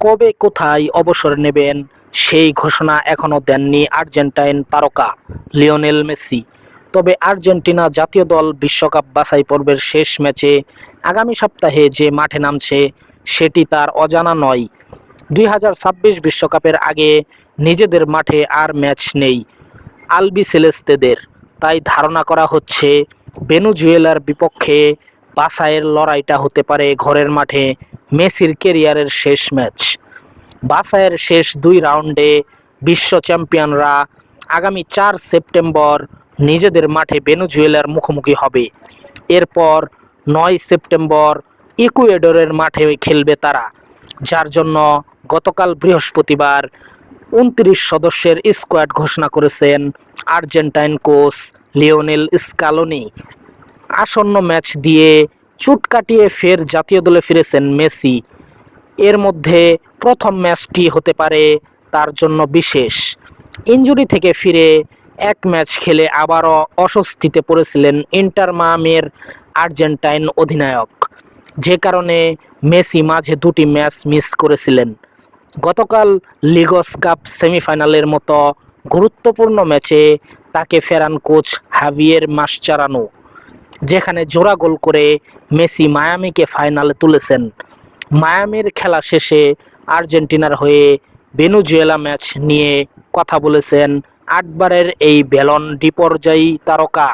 কবে কোথায় অবসর নেবেন সেই ঘোষণা এখনও দেননি আর্জেন্টাইন তারকা লিওনেল মেসি। তবে আর্জেন্টিনা জাতীয় দল বিশ্বকাপ বাছাই পর্বের শেষ ম্যাচে আগামী সপ্তাহে যে মাঠে নামছে সেটি তার অজানা নয়। 2026 বিশ্বকাপের আগে নিজেদের মাঠে আর ম্যাচ নেই আলবিসেলেস্তেদের। তাই ধারণা করা হচ্ছে ভেনেজুয়েলার বিপক্ষে বাছাইয়ের লড়াইটা হতে পারে ঘরের মাঠে মেসির ক্যারিয়ারের শেষ ম্যাচ। বাছাইয়ের শেষ 2 রাউন্ডে বিশ্ব চ্যাম্পিয়নরা আগামী 4 সেপ্টেম্বর নিজেদের মাঠে ভেনেজুয়েলার মুখোমুখি হবে। এরপর 9 সেপ্টেম্বর ইকুয়েডরের মাঠে খেলবে তারা, যার জন্য গতকাল বৃহস্পতিবার 29 সদস্যের স্কোয়াড ঘোষণা করেছেন আর্জেন্টাইন কোচ লিওনেল স্কালোনি। আসন্ন ম্যাচ দিয়ে চুট কাটিয়ে ফের জাতীয় দলে ফিরেছেন মেসি। এর মধ্যে প্রথম ম্যাচটি হতে পারে তার জন্য বিশেষ। ইনজুরি থেকে ফিরে এক ম্যাচ খেলে আবারও অস্বস্তিতে পড়েছিলেন ইন্টার মিয়ামির আর্জেন্টাইন অধিনায়ক, যে কারণে মেসি মাঝে 2টি ম্যাচ মিস করেছিলেন। গতকাল লিগস কাপ সেমিফাইনালের মতো গুরুত্বপূর্ণ ম্যাচে তাকে ফেরান কোচ হাভিয়ের মাসচারানো, যেখানে জোড়া গোল করে মেসি মায়ামিকে ফাইনালে তুলেছেন। মায়ামির খেলা শেষে আর্জেন্টিনার হয়ে ভেনেজুয়েলা ম্যাচ নিয়ে কথা বলেছেন 8বারের এই ব্যালন ডি পর্যায়ী তারকা।